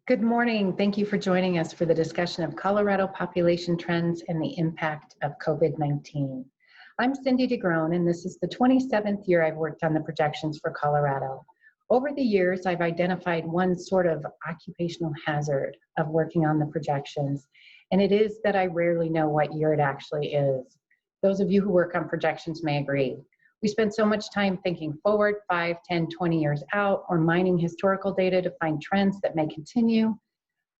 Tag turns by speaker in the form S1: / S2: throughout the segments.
S1: Good morning. Thank you for joining us for the discussion of Colorado population trends and the impact of COVID-19. I'm Cindy DeGroen, and this is the 27th year I've worked on the projections for Colorado. Over the years, I've identified one sort of occupational hazard of working on the projections, and it is that I rarely know what year it actually is. Those of you who work on projections may agree. We spend so much time thinking forward 5, 10, 20 years out, or mining historical data to find trends that may continue.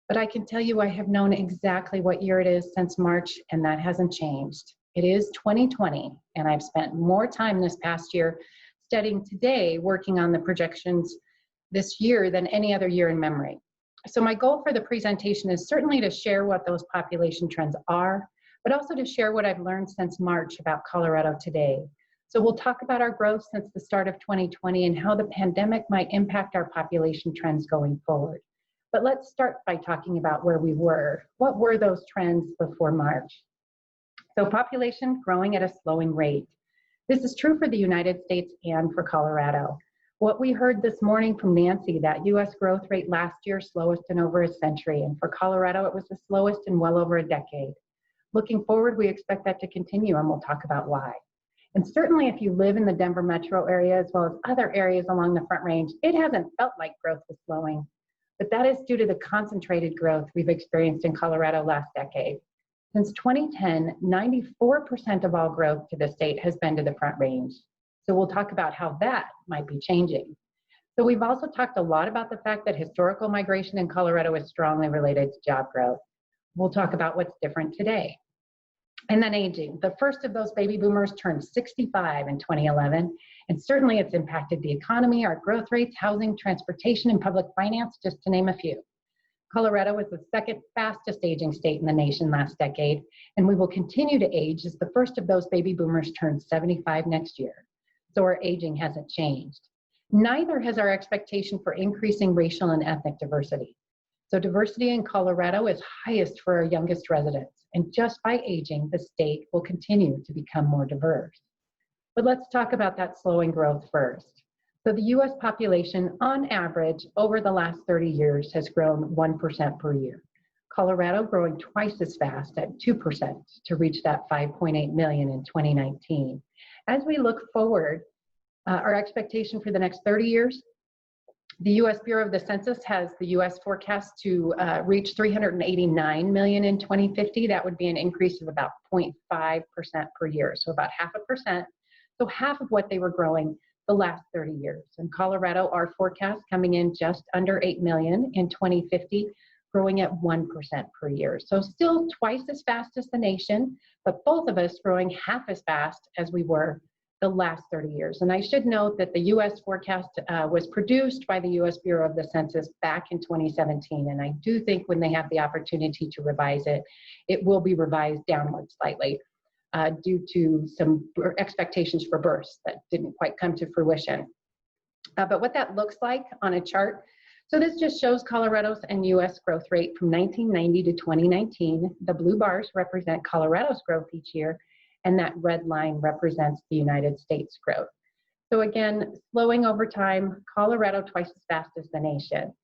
S1: But I can tell you I have known exactly what year it is since March, and that hasn't changed. It is 2020, and I've spent more time this past year studying today, working on the projections this year than any other year in memory. So my goal for the presentation is certainly to share what those population trends are, but also to share what I've learned since March about Colorado today. So we'll talk about our growth since the start of 2020 and how the pandemic might impact our population trends going forward. But let's start by talking about where we were. What were those trends before March? So population growing at a slowing rate. This is true for the United States and for Colorado. What we heard this morning from Nancy, that US growth rate last year, slowest in over a century, and for Colorado, it was the slowest in well over a decade. Looking forward, we expect that to continue, and we'll talk about why. And certainly if you live in the Denver metro area as well as other areas along the Front Range, it hasn't felt like growth was slowing. But that is due to the concentrated growth we've experienced in Colorado last decade. Since 2010, 94% of all growth to the state has been to the Front Range. So we'll talk about how that might be changing. So we've also talked a lot about the fact that historical migration in Colorado is strongly related to job growth. We'll talk about what's different today. And then aging. The first of those baby boomers turned 65 in 2011, and certainly it's impacted the economy, our growth rates, housing, transportation, and public finance, just to name a few. Colorado was the second fastest aging state in the nation last decade, and we will continue to age as the first of those baby boomers turns 75 next year. So our aging hasn't changed. Neither has our expectation for increasing racial and ethnic diversity. So diversity in Colorado is highest for our youngest residents. And just by aging, the state will continue to become more diverse. But let's talk about that slowing growth first. So the US population, on average, over the last 30 years has grown 1% per year. Colorado growing twice as fast at 2% to reach that 5.8 million in 2019. As we look forward, our expectation for the next 30 years, the US Bureau of the Census has the US forecast to reach 389 million in 2050. That would be an increase of about 0.5% per year, so about 0.5%. So half of what they were growing the last 30 years. In Colorado, our forecast coming in just under 8 million in 2050, growing at 1% per year. So still twice as fast as the nation, but both of us growing half as fast as we were the last 30 years. And I should note that the US forecast was produced by the US Bureau of the Census back in 2017. And I do think when they have the opportunity to revise it, it will be revised downward slightly due to some expectations for births that didn't quite come to fruition. But what that looks like on a chart, so this just shows Colorado's and US growth rate from 1990 to 2019. The blue bars represent Colorado's growth each year, and that red line represents the United States growth. So again, slowing over time, Colorado twice as fast as the nation.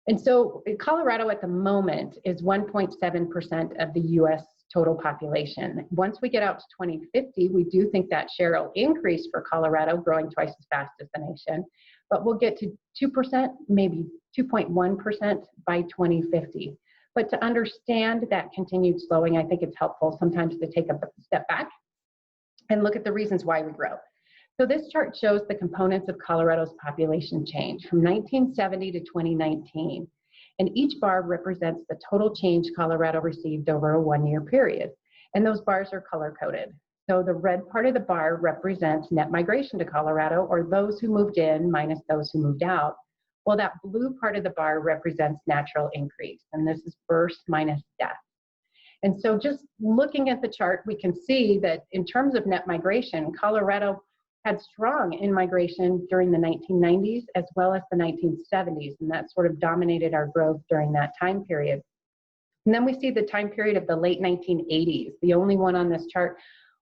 S1: And so Colorado at the moment is 1.7% of the US total population. Once we get out to 2050, we do think that share will increase for Colorado, growing twice as fast as the nation, but we'll get to 2%, maybe 2.1% by 2050. But to understand that continued slowing, I think it's helpful sometimes to take a step back and look at the reasons why we grow. So this chart shows the components of Colorado's population change from 1970 to 2019. And each bar represents the total change Colorado received over a one-year period. And those bars are color-coded. So the red part of the bar represents net migration to Colorado, or those who moved in minus those who moved out. Well, that blue part of the bar represents natural increase, and this is births minus death. And so just looking at the chart, we can see that in terms of net migration, Colorado had strong in-migration during the 1990s as well as the 1970s, and that sort of dominated our growth during that time period. And then we see the time period of the late 1980s, the only one on this chart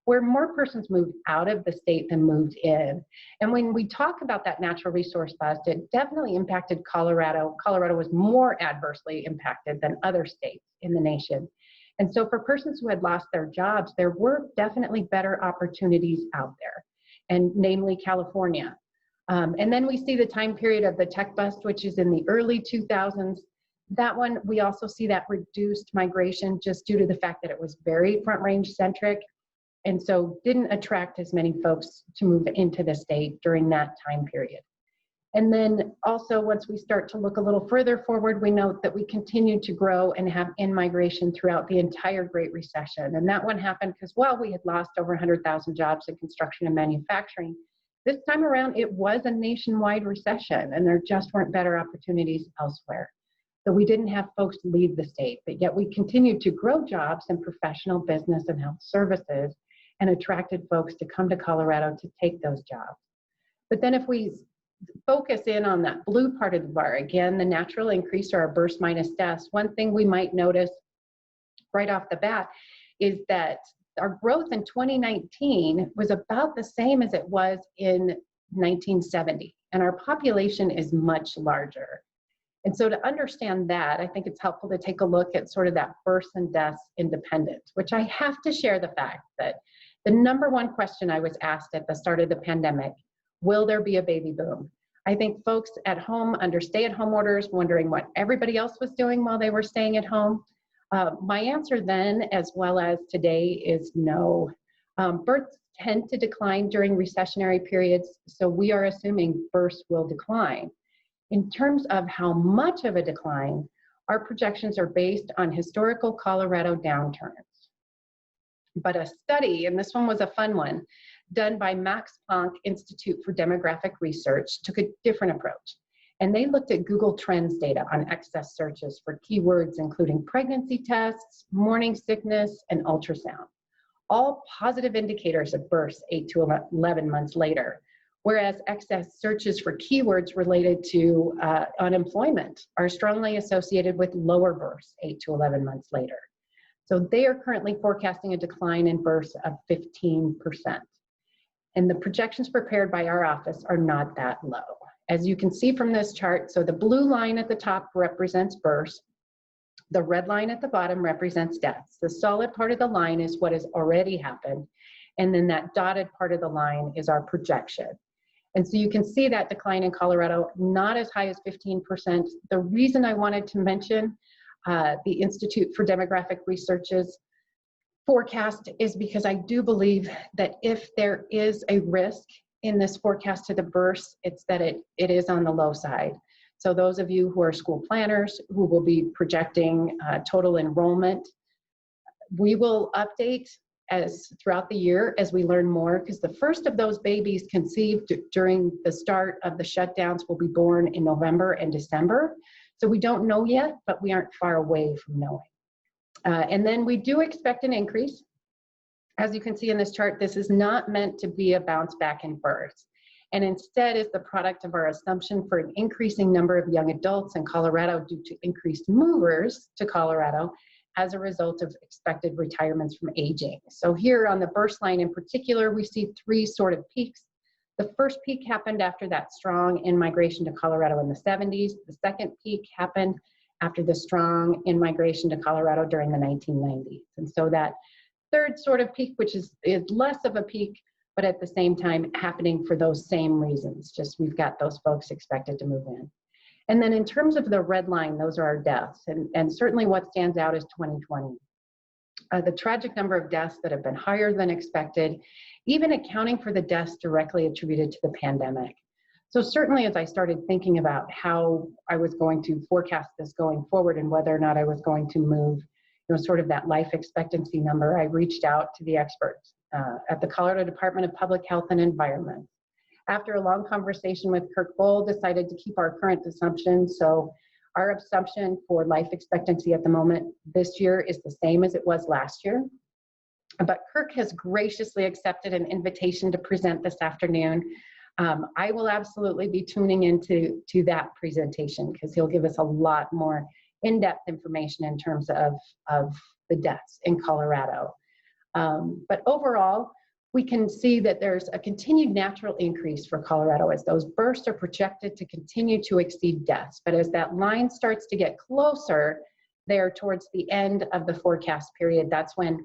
S1: where more persons moved out of the state than moved in. And when we talk about that natural resource bust, it definitely impacted Colorado. Colorado was more adversely impacted than other states in the nation. And so for persons who had lost their jobs, there were definitely better opportunities out there, and namely California. And then we see the time period of the tech bust, which is in the early 2000s. That one, we also see that reduced migration just due to the fact that it was very Front Range centric, and so didn't attract as many folks to move into the state during that time period. And then also, once we start to look a little further forward, we note that we continue to grow and have in-migration throughout the entire Great Recession. And that one happened because while we had lost over 100,000 jobs in construction and manufacturing, this time around it was a nationwide recession, and there just weren't better opportunities elsewhere. So we didn't have folks leave the state, but yet we continued to grow jobs in professional, business, and health services, and attracted folks to come to Colorado to take those jobs. But then if we focus in on that blue part of the bar, again, the natural increase or our births minus deaths, one thing we might notice right off the bat is that our growth in 2019 was about the same as it was in 1970, and our population is much larger. And so to understand that, I think it's helpful to take a look at sort of that births and deaths independent, which I have to share the fact that the number one question I was asked at the start of the pandemic, will there be a baby boom? I think folks at home under stay-at-home orders wondering what everybody else was doing while they were staying at home. My answer then, as well as today, is no. Births tend to decline during recessionary periods, so we are assuming births will decline. In terms of how much of a decline, our projections are based on historical Colorado downturns. But a study, and this one was a fun one, done by Max Planck Institute for Demographic Research, took a different approach. And they looked at Google Trends data on excess searches for keywords including pregnancy tests, morning sickness, and ultrasound, all positive indicators of births 8 to 11 months later, whereas excess searches for keywords related to unemployment are strongly associated with lower births 8 to 11 months later. So they are currently forecasting a decline in births of 15%. And the projections prepared by our office are not that low. As you can see from this chart, so the blue line at the top represents births, the red line at the bottom represents deaths. The solid part of the line is what has already happened, and then that dotted part of the line is our projection. And so you can see that decline in Colorado, not as high as 15%. The reason I wanted to mention the Institute for Demographic Research's forecast is because I do believe that if there is a risk in this forecast to the births, it's that it is on the low side. So those of you who are school planners who will be projecting total enrollment, we will update as throughout the year as we learn more, because the first of those babies conceived during the start of the shutdowns will be born in November and December. So we don't know yet, but we aren't far away from knowing. And then we do expect an increase. As you can see in this chart, this is not meant to be a bounce back in births, and instead is the product of our assumption for an increasing number of young adults in Colorado due to increased movers to Colorado as a result of expected retirements from aging. So here on the birth line in particular, we see three sort of peaks. The first peak happened after that strong in-migration to Colorado in the 70s. The second peak happened after the strong in-migration to Colorado during the 1990s. And so that third sort of peak, which is less of a peak, but at the same time happening for those same reasons, just we've got those folks expected to move in. And then in terms of the red line, those are our deaths. And certainly what stands out is 2020. The tragic number of deaths that have been higher than expected, even accounting for the deaths directly attributed to the pandemic. So certainly as I started thinking about how I was going to forecast this going forward and whether or not I was going to move, sort of that life expectancy number, I reached out to the experts at the Colorado Department of Public Health and Environment. After a long conversation with Kirk Bohl, decided to keep our current assumption. So our assumption for life expectancy at the moment this year is the same as it was last year. But Kirk has graciously accepted an invitation to present this afternoon. I will absolutely be tuning into that presentation because he'll give us a lot more in-depth information in terms of the deaths in Colorado. But overall, we can see that there's a continued natural increase for Colorado as those births are projected to continue to exceed deaths. But as that line starts to get closer there towards the end of the forecast period, that's when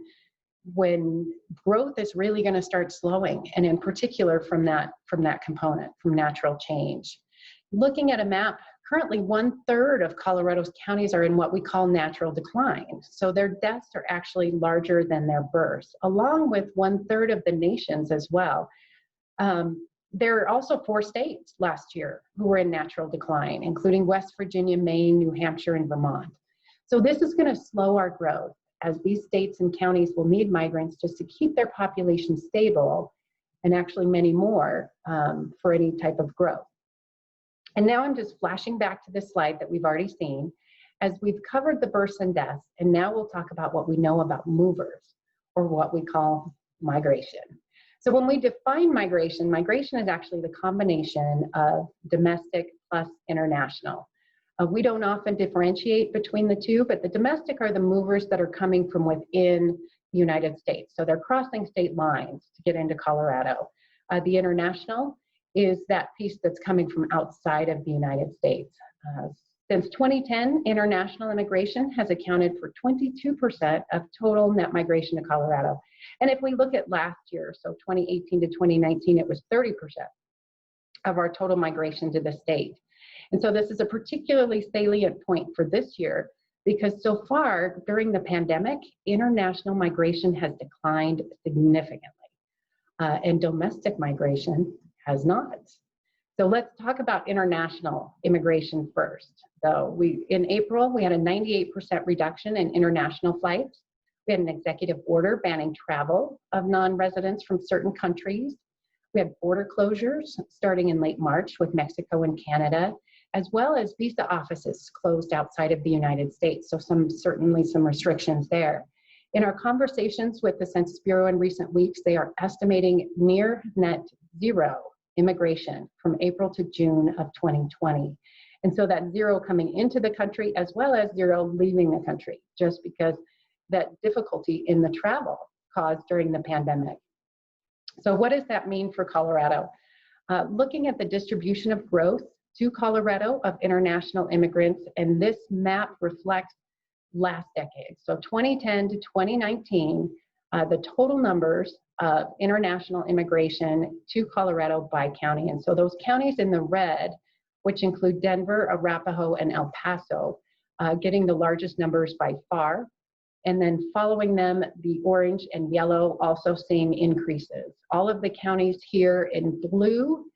S1: growth is really going to start slowing, and in particular from that component, from natural change. Looking at a map, currently 1/3 of Colorado's counties are in what we call natural decline. So their deaths are actually larger than their births, along with 1/3 of the nation's as well. There are also 4 states last year who were in natural decline, including West Virginia, Maine, New Hampshire, and Vermont. So this is going to slow our growth, as these states and counties will need migrants just to keep their population stable, and actually many more for any type of growth. And now I'm just flashing back to this slide that we've already seen, as we've covered the births and deaths, and now we'll talk about what we know about movers, or what we call migration. So when we define migration, migration is actually the combination of domestic plus international. We don't often differentiate between the two, but the domestic are the movers that are coming from within the United States. So they're crossing state lines to get into Colorado. The international is that piece that's coming from outside of the United States. Since 2010, international immigration has accounted for 22% of total net migration to Colorado. And if we look at last year, so 2018 to 2019, it was 30% of our total migration to the state. And so this is a particularly salient point for this year, because so far during the pandemic, international migration has declined significantly, and domestic migration has not. So let's talk about international immigration first. So in April, we had a 98% reduction in international flights. We had an executive order banning travel of non-residents from certain countries. We had border closures starting in late March with Mexico and Canada, as well as visa offices closed outside of the United States. So certainly some restrictions there. In our conversations with the Census Bureau in recent weeks, they are estimating near net zero immigration from April to June of 2020. And so that zero coming into the country as well as zero leaving the country, just because that difficulty in the travel caused during the pandemic. So what does that mean for Colorado? Looking at the distribution of growth to Colorado of international immigrants, and this map reflects last decade. So 2010 to 2019, the total numbers of international immigration to Colorado by county. And so those counties in the red, which include Denver, Arapahoe, and El Paso, getting the largest numbers by far. And then following them, the orange and yellow also seeing increases. All of the counties here in blue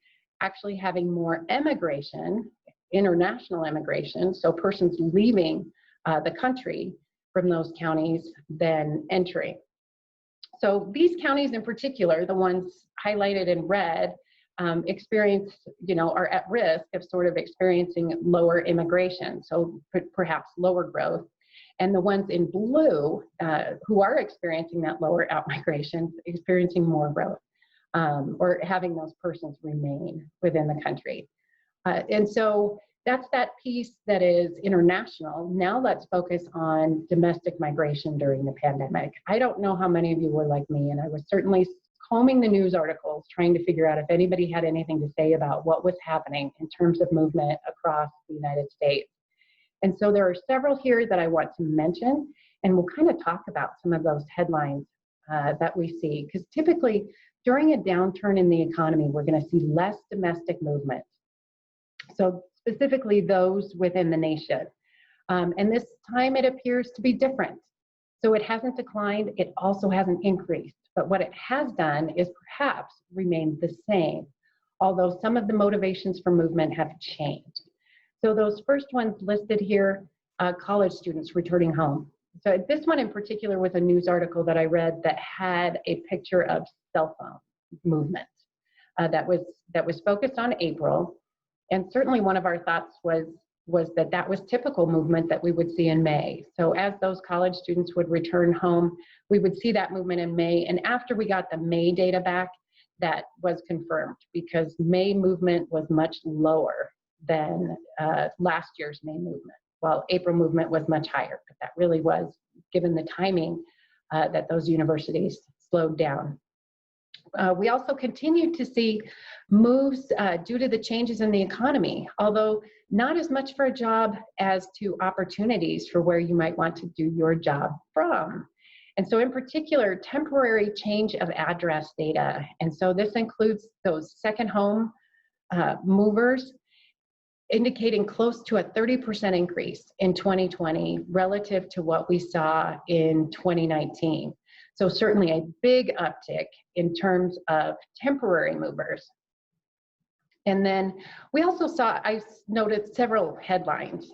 S1: actually having more immigration, international immigration, so persons leaving the country from those counties than entering. So these counties in particular, the ones highlighted in red, are at risk of sort of experiencing lower immigration, so perhaps lower growth. And the ones in blue, who are experiencing that lower outmigration, experiencing more growth, or having those persons remain within the country. And so that's that piece that is international. Now let's focus on domestic migration during the pandemic. I don't know how many of you were like me, and I was certainly combing the news articles, trying to figure out if anybody had anything to say about what was happening in terms of movement across the United States. And so there are several here that I want to mention, and we'll kind of talk about some of those headlines that we see, because typically during a downturn in the economy, we're going to see less domestic movement. So specifically those within the nation. And this time it appears to be different. So it hasn't declined, it also hasn't increased. But what it has done is perhaps remained the same, although some of the motivations for movement have changed. So those first ones listed here, college students returning home. So this one in particular was a news article that I read that had a picture of cell phone movement that was focused on April. And certainly one of our thoughts was that was typical movement that we would see in May. So as those college students would return home, we would see that movement in May. And after we got the May data back, that was confirmed, because May movement was much lower than last year's May movement, while April movement was much higher. But that really was, given the timing that those universities slowed down. We also continue to see moves due to the changes in the economy, although not as much for a job as to opportunities for where you might want to do your job from. And so in particular, temporary change of address data. And so this includes those second home movers, indicating close to a 30% increase in 2020 relative to what we saw in 2019. So certainly a big uptick in terms of temporary movers. And then we also saw, I noted several headlines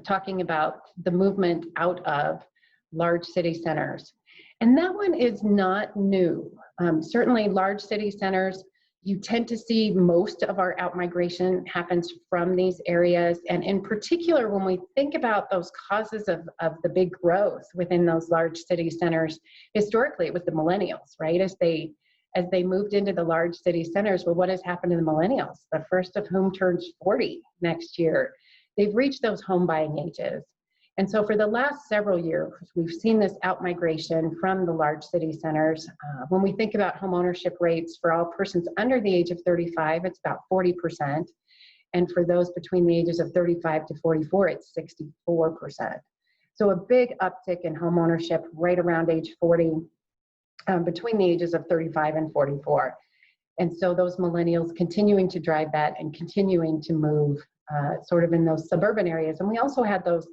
S1: talking about the movement out of large city centers. And that one is not new. Certainly large city centers, you tend to see most of our outmigration happens from these areas. And in particular, when we think about those causes of the big growth within those large city centers, historically it was the millennials, right? As they moved into the large city centers, well, what has happened to the millennials? The first of whom turns 40 next year. They've reached those home buying ages. And so for the last several years, we've seen this outmigration from the large city centers. When we think about home ownership rates for all persons under the age of 35, it's about 40%. And for those between the ages of 35 to 44, it's 64%. So a big uptick in home ownership right around age 40, between the ages of 35 and 44. And so those millennials continuing to drive that and continuing to move sort of in those suburban areas. And we also had those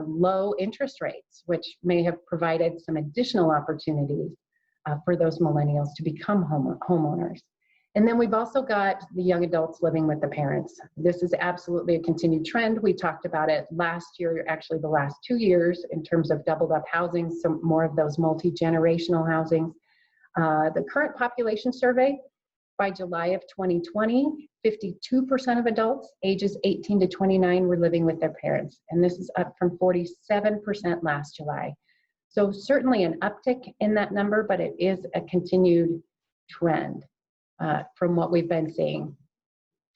S1: low interest rates, which may have provided some additional opportunities for those millennials to become homeowners. And then we've also got the young adults living with the parents. This is absolutely a continued trend. We talked about it last year, actually the last 2 years, in terms of doubled up housing, some more of those multi-generational housings. The current population survey, by July of 2020, 52% of adults ages 18 to 29 were living with their parents. And this is up from 47% last July. So certainly an uptick in that number, but it is a continued trend from what we've been seeing.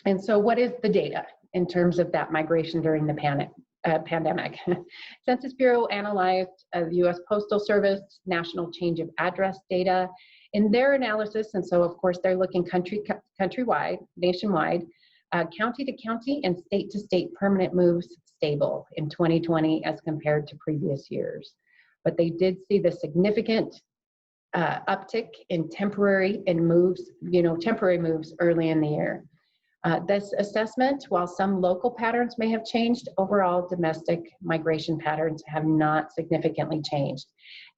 S1: And so what is the data in terms of that migration during the pandemic? Census Bureau analyzed the U.S. Postal Service national change of address data. In their analysis, and so of course they're looking countrywide, nationwide, county to county and state to state permanent moves stable in 2020 as compared to previous years. But they did see the significant uptick in temporary moves early in the year. This assessment, while some local patterns may have changed, overall domestic migration patterns have not significantly changed.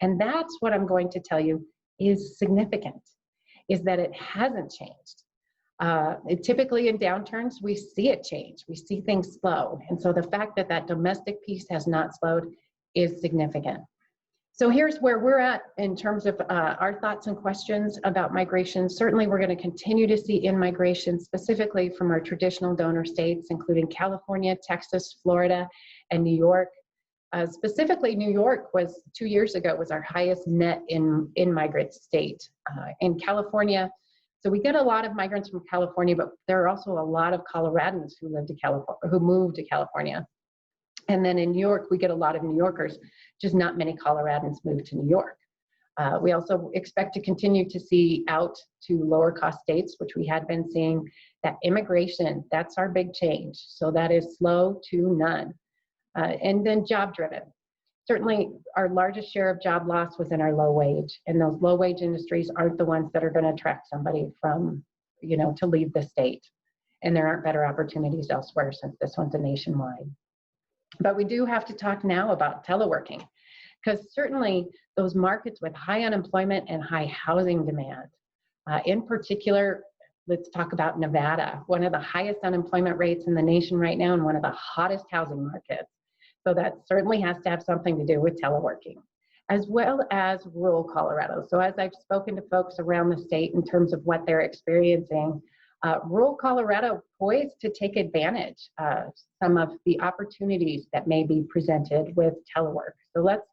S1: And that's what I'm going to tell you is significant, is that it hasn't changed. Typically in downturns, we see it change. We see things slow. And so the fact that that domestic piece has not slowed is significant. So here's where we're at in terms of our thoughts and questions about migration. Certainly we're going to continue to see in-migration specifically from our traditional donor states, including California, Texas, Florida, and New York. Specifically, New York was 2 years ago was our highest net in-migrant state. In California, so we get a lot of migrants from California, but there are also a lot of Coloradans who moved to California. And then in New York, we get a lot of New Yorkers, just not many Coloradans move to New York. We also expect to continue to see out to lower cost states, which we had been seeing, that immigration, that's our big change. So that is slow to none. And then job driven. Certainly our largest share of job loss was in our low wage, and those low wage industries aren't the ones that are going to attract somebody from, to leave the state. And there aren't better opportunities elsewhere since this one's a nationwide. But we do have to talk now about teleworking, because certainly those markets with high unemployment and high housing demand, in particular, let's talk about Nevada, one of the highest unemployment rates in the nation right now and one of the hottest housing markets. So that certainly has to have something to do with teleworking, as well as rural Colorado. So as I've spoken to folks around the state in terms of what they're experiencing, rural Colorado poised to take advantage of some of the opportunities that may be presented with telework. So let's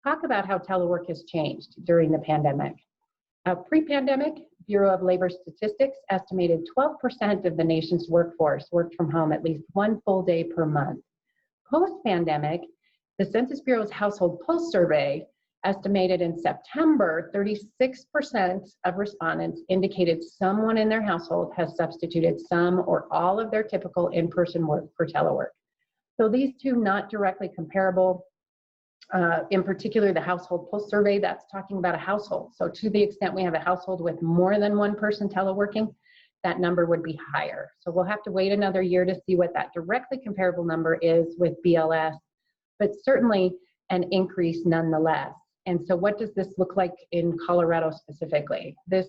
S1: talk about how telework has changed during the pandemic. Pre-pandemic, Bureau of Labor Statistics estimated 12% of the nation's workforce worked from home at least one full day per month. Post-pandemic, the Census Bureau's Household Pulse Survey estimated in September, 36% of respondents indicated someone in their household has substituted some or all of their typical in-person work for telework. So these two not directly comparable. In particular, the household pulse survey, that's talking about a household. So to the extent we have a household with more than one person teleworking, that number would be higher. So we'll have to wait another year to see what that directly comparable number is with BLS, but certainly an increase nonetheless. And so what does this look like in Colorado specifically? This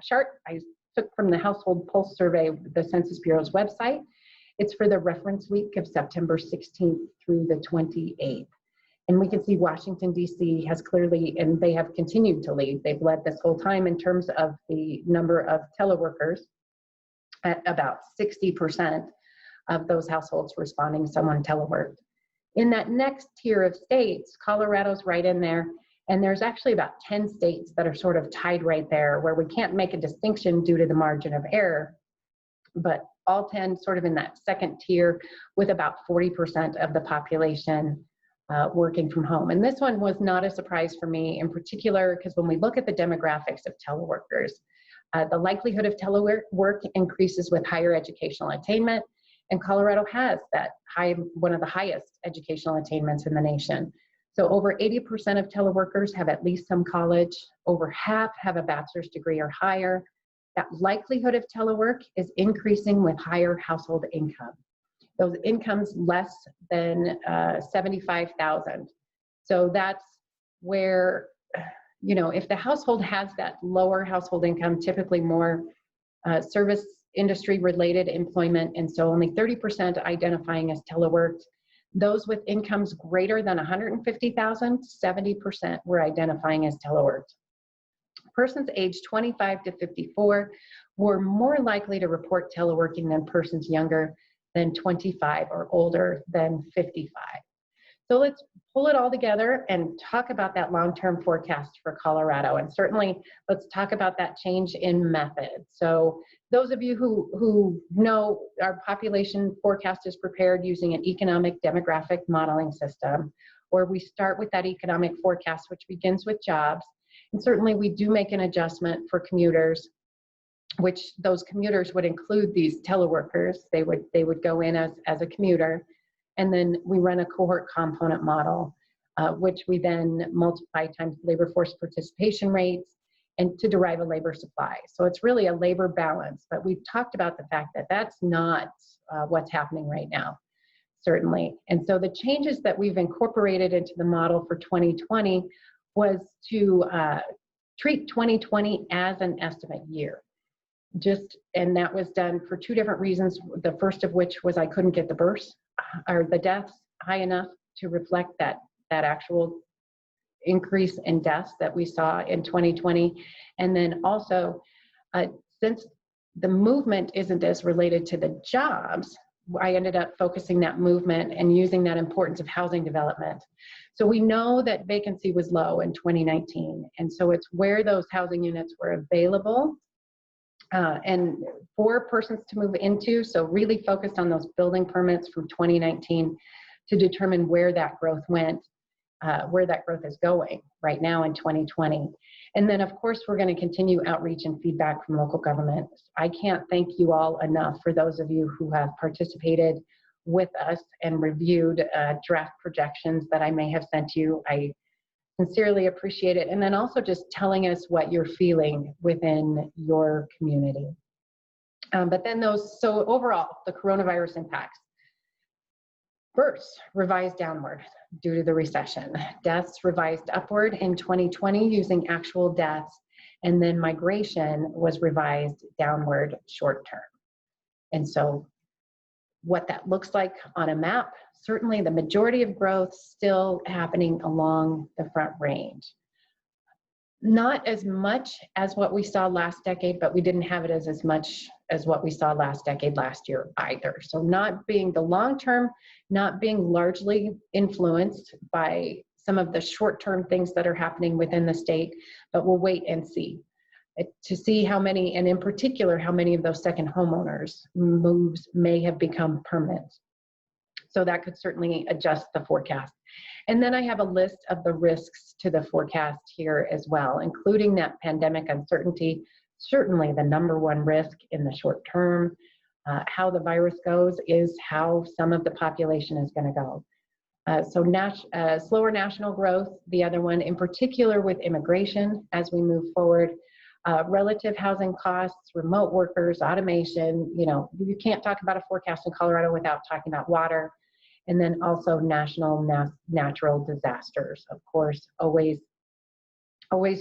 S1: chart I took from the Household Pulse Survey, the Census Bureau's website. It's for the reference week of September 16th through the 28th. And we can see Washington, D.C. has clearly, and they have continued to lead. They've led this whole time in terms of the number of teleworkers, at about 60% of those households responding someone teleworked. In that next tier of states, Colorado's right in there, and there's actually about 10 states that are sort of tied right there where we can't make a distinction due to the margin of error, but all 10 sort of in that second tier with about 40% of the population working from home. And this one was not a surprise for me in particular, because when we look at the demographics of teleworkers, the likelihood of telework increases with higher educational attainment, and Colorado has that one of the highest educational attainments in the nation. So over 80% of teleworkers have at least some college, over half have a bachelor's degree or higher. That likelihood of telework is increasing with higher household income. Those incomes less than 75,000. So that's where, you know, if the household has that lower household income, typically more service industry related employment, and so only 30% identifying as teleworked. Those with incomes greater than 150,000, 70% were identifying as teleworked. Persons aged 25 to 54 were more likely to report teleworking than persons younger than 25 or older than 55. So let's pull it all together and talk about that long-term forecast for Colorado. And certainly let's talk about that change in method. So those of you who know, our population forecast is prepared using an economic demographic modeling system, where we start with that economic forecast, which begins with jobs. And certainly we do make an adjustment for commuters, which those commuters would include these teleworkers. They would go in as a commuter. And then we run a cohort component model, which we then multiply times labor force participation rates and to derive a labor supply. So it's really a labor balance, but we've talked about the fact that that's not what's happening right now, certainly. And so the changes that we've incorporated into the model for 2020 was to treat 2020 as an estimate year. And that was done for two different reasons. The first of which was I couldn't get the births or the deaths high enough to reflect that actual increase in deaths that we saw in 2020. And then also, since the movement isn't as related to the jobs, I ended up focusing that movement and using that importance of housing development. So we know that vacancy was low in 2019. And so it's where those housing units were available and for persons to move into. So really focused on those building permits from 2019 to determine where that growth went, where that growth is going right now in 2020. And then of course, we're going to continue outreach and feedback from local governments. I can't thank you all enough for those of you who have participated with us and reviewed draft projections that I may have sent you. I sincerely appreciate it. And then also just telling us what you're feeling within your community. But then so overall, the coronavirus impacts. Births revised downward due to the recession. Deaths revised upward in 2020 using actual deaths. And then migration was revised downward short term. And so what that looks like on a map, certainly the majority of growth still happening along the Front Range. Not as much as what we saw last decade, but we didn't have it as much as what we saw last decade last year either. So not being the long term, not being largely influenced by some of the short-term things that are happening within the state, but we'll wait and see to see how many, and in particular, how many of those second homeowners moves may have become permanent. So that could certainly adjust the forecast. And then I have a list of the risks to the forecast here as well, including that pandemic uncertainty, certainly the number one risk in the short term. How the virus goes is how some of the population is going to go. Slower national growth, the other one, in particular with immigration as we move forward. Relative housing costs, remote workers, automation. You can't talk about a forecast in Colorado without talking about water. And then also national natural disasters, of course, always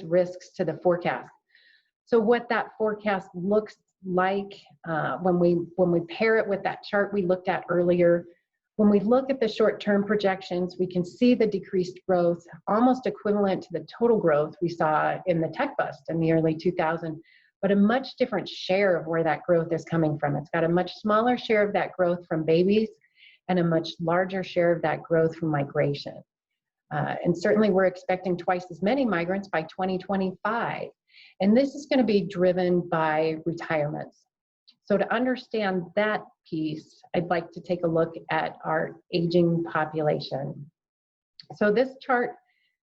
S1: risks to the forecast. So what that forecast looks like when we pair it with that chart we looked at earlier, when we look at the short-term projections, we can see the decreased growth almost equivalent to the total growth we saw in the tech bust in the early 2000s, but a much different share of where that growth is coming from. It's got a much smaller share of that growth from babies and a much larger share of that growth from migration. And certainly we're expecting twice as many migrants by 2025. And this is going to be driven by retirements. So to understand that piece, I'd like to take a look at our aging population. So this chart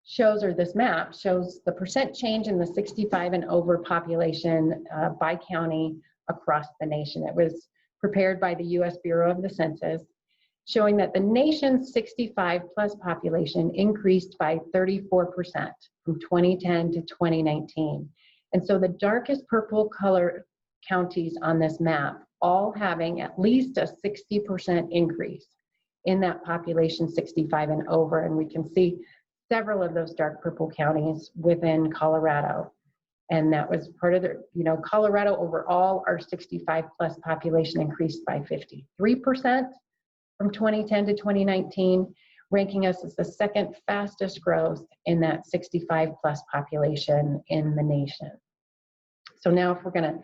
S1: shows, or this map shows, the percent change in the 65 and over population by county across the nation. It was prepared by the US Bureau of the Census, showing that the nation's 65 plus population increased by 34% from 2010 to 2019. And so the darkest purple color counties on this map all having at least a 60% increase in that population 65 and over. And we can see several of those dark purple counties within Colorado. And that was part of the, Colorado overall, our 65 plus population increased by 53% from 2010 to 2019, ranking us as the second fastest growth in that 65 plus population in the nation. So now if we're going to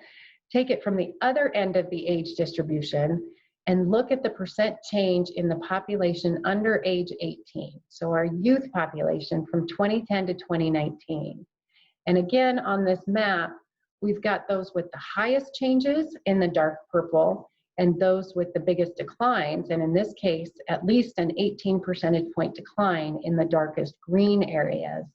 S1: take it from the other end of the age distribution and look at the percent change in the population under age 18. So our youth population from 2010 to 2019. And again, on this map, we've got those with the highest changes in the dark purple and those with the biggest declines. And in this case, at least an 18 percentage point decline in the darkest green areas.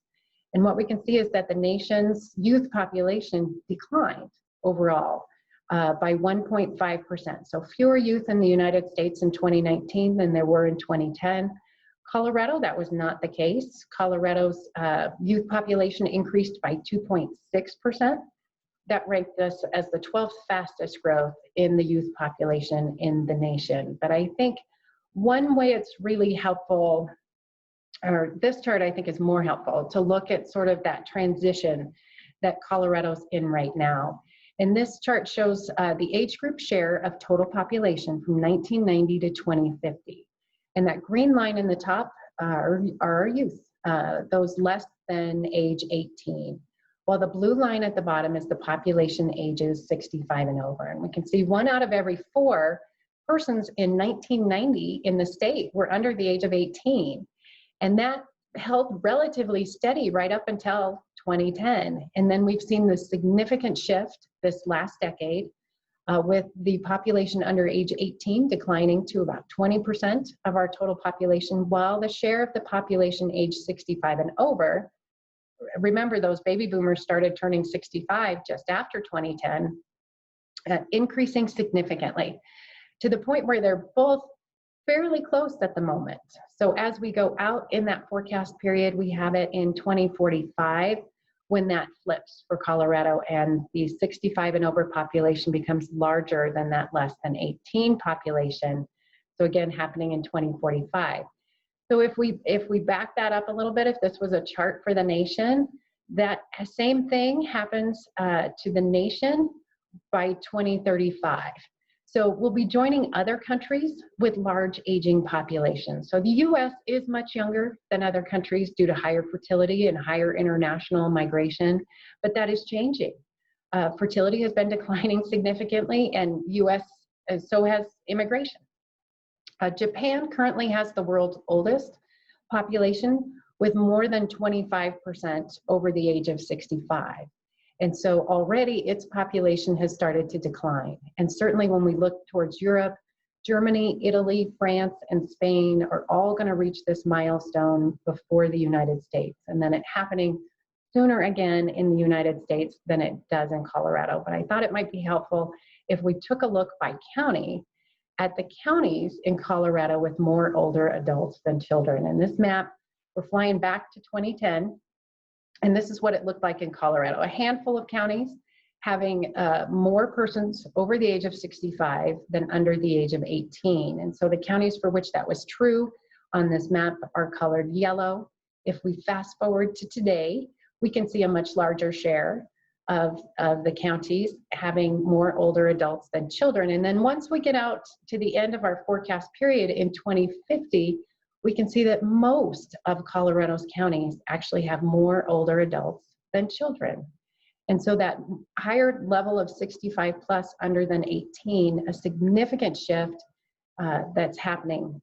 S1: And what we can see is that the nation's youth population declined overall by 1.5%. So fewer youth in the United States in 2019 than there were in 2010. Colorado, that was not the case. Colorado's youth population increased by 2.6%. That ranked us as the 12th fastest growth in the youth population in the nation. But I think one way it's really helpful, or this chart I think is more helpful, to look at sort of that transition that Colorado's in right now. And this chart shows the age group share of total population from 1990 to 2050. And that green line in the top are our youth, those less than age 18. While the blue line at the bottom is the population ages 65 and over. And we can see 1 out of every 4 persons in 1990 in the state were under the age of 18. And that held relatively steady right up until 2010. And then we've seen this significant shift this last decade with the population under age 18 declining to about 20% of our total population, while the share of the population age 65 and over, remember those baby boomers started turning 65 just after 2010, increasing significantly to the point where they're both fairly close at the moment. So as we go out in that forecast period, we have it in 2045 when that flips for Colorado and the 65 and over population becomes larger than that less than 18 population. So again, happening in 2045. So if we back that up a little bit, if this was a chart for the nation, that same thing happens to the nation by 2035. So we'll be joining other countries with large aging populations. So the US is much younger than other countries due to higher fertility and higher international migration, but that is changing. Fertility has been declining significantly, and US, so has immigration. Japan currently has the world's oldest population with more than 25% over the age of 65. And so already its population has started to decline. And certainly when we look towards Europe, Germany, Italy, France, and Spain are all going to reach this milestone before the United States, and then it happening sooner again in the United States than it does in Colorado. But I thought it might be helpful if we took a look by county at the counties in Colorado with more older adults than children. And this map, we're flying back to 2010, and this is what it looked like in Colorado. A handful of counties having more persons over the age of 65 than under the age of 18. And so the counties for which that was true on this map are colored yellow. If we fast forward to today, we can see a much larger share of the counties having more older adults than children. And then once we get out to the end of our forecast period in 2050, we can see that most of Colorado's counties actually have more older adults than children. And so that higher level of 65 plus under than 18, a significant shift that's happening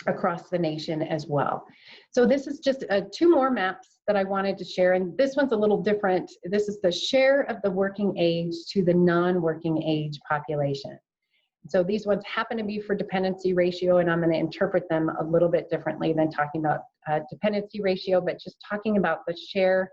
S1: across the nation as well. So this is just two more maps that I wanted to share, and this one's a little different. This is the share of the working age to the non-working age population. So these ones happen to be for dependency ratio, and I'm going to interpret them a little bit differently than talking about dependency ratio, but just talking about the share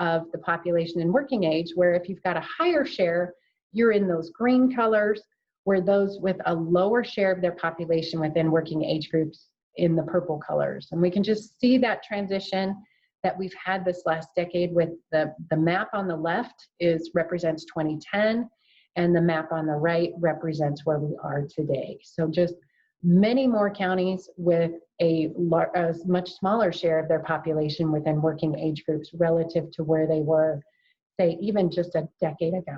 S1: of the population in working age, where if you've got a higher share, you're in those green colors, where those with a lower share of their population within working age groups in the purple colors. And we can just see that transition that we've had this last decade with the map on the left represents 2010, and the map on the right represents where we are today. So just many more counties with a much smaller share of their population within working age groups relative to where they were, say, even just a decade ago.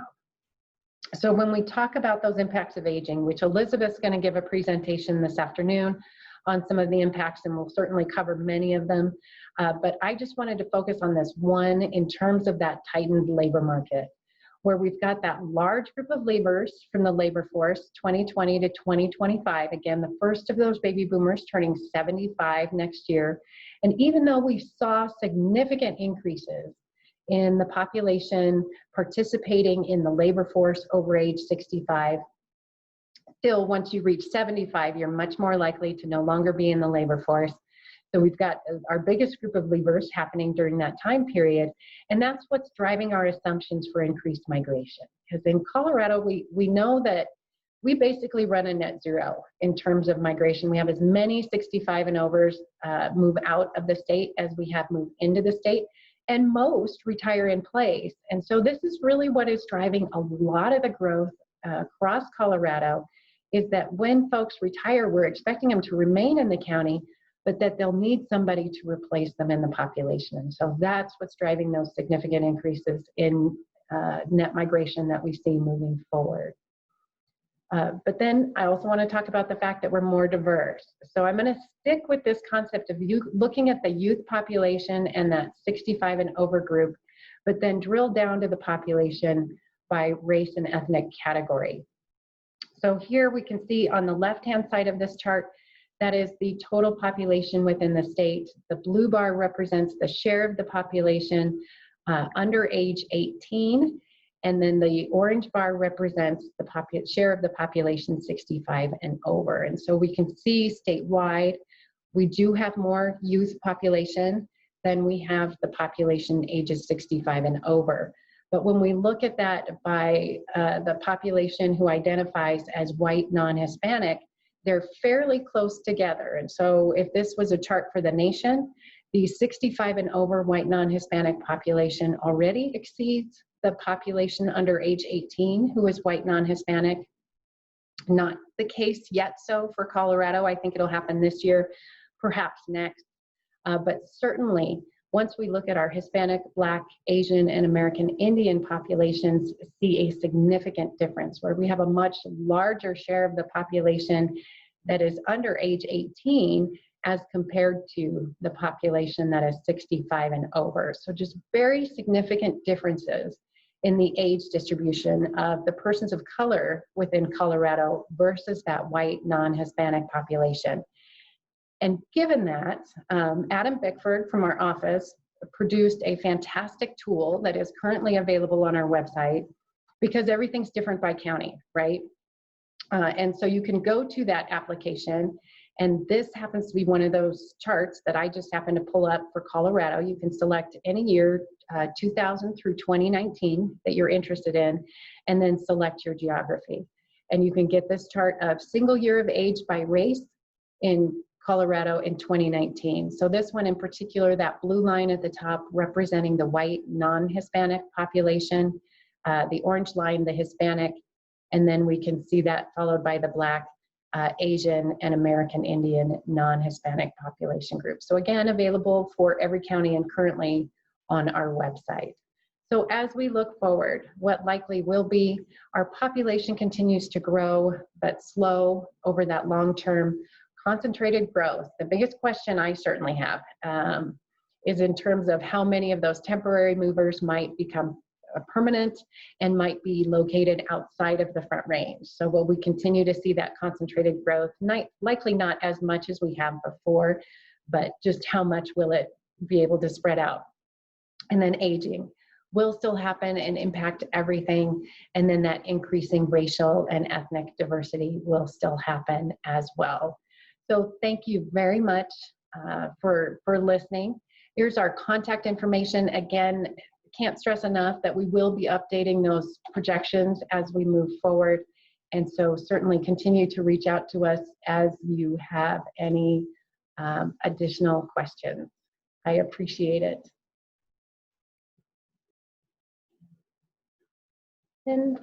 S1: So when we talk about those impacts of aging, which Elizabeth's going to give a presentation this afternoon on some of the impacts, and we'll certainly cover many of them, but I just wanted to focus on this one in terms of that tightened labor market, where we've got that large group of laborers from the labor force, 2020 to 2025, again, the first of those baby boomers turning 75 next year. And even though we saw significant increases in the population participating in the labor force over age 65, still, once you reach 75, you're much more likely to no longer be in the labor force. So we've got our biggest group of leavers happening during that time period, and that's what's driving our assumptions for increased migration. Because in Colorado, we know that we basically run a net zero in terms of migration. We have as many 65 and overs move out of the state as we have moved into the state, and most retire in place. And so this is really what is driving a lot of the growth across Colorado, is that when folks retire, we're expecting them to remain in the county, but that they'll need somebody to replace them in the population. And so that's what's driving those significant increases in net migration that we see moving forward. But then I also want to talk about the fact that we're more diverse. So I'm going to stick with this concept of looking at the youth population and that 65 and over group, but then drill down to the population by race and ethnic category. So here we can see on the left-hand side of this chart, that is the total population within the state. The blue bar represents the share of the population under age 18, and then the orange bar represents the share of the population 65 and over. And so we can see statewide, we do have more youth population than we have the population ages 65 and over. But when we look at that by the population who identifies as white non-Hispanic, they're fairly close together. And so if this was a chart for the nation, the 65 and over white non-Hispanic population already exceeds the population under age 18 who is white non-Hispanic. Not the case yet so for Colorado. I think it'll happen this year, perhaps next. But certainly, once we look at our Hispanic, Black, Asian, and American Indian populations, see a significant difference where we have a much larger share of the population that is under age 18 as compared to the population that is 65 and over. So just very significant differences in the age distribution of the persons of color within Colorado versus that white non-Hispanic population. And given that, Adam Bickford from our office produced a fantastic tool that is currently available on our website, because everything's different by county, right? And so you can go to that application, and this happens to be one of those charts that I just happened to pull up for Colorado. You can select any year, 2000 through 2019 that you're interested in, and then select your geography. And you can get this chart of single year of age by race in Colorado in 2019. So this one in particular, that blue line at the top representing the white non-Hispanic population, the orange line, the Hispanic, and then we can see that followed by the Black, Asian, and American Indian non-Hispanic population groups. So again, available for every county and currently on our website. So as we look forward, what likely will be, our population continues to grow, but slow over that long-term concentrated growth. The biggest question I certainly have is in terms of how many of those temporary movers might become permanent and might be located outside of the Front Range. So will we continue to see that concentrated growth? Likely not as much as we have before, but just how much will it be able to spread out? And then aging will still happen and impact everything. And then that increasing racial and ethnic diversity will still happen as well. So thank you very much for listening. Here's our contact information. Again, can't stress enough that we will be updating those projections as we move forward. And so certainly continue to reach out to us as you have any additional questions. I appreciate it. And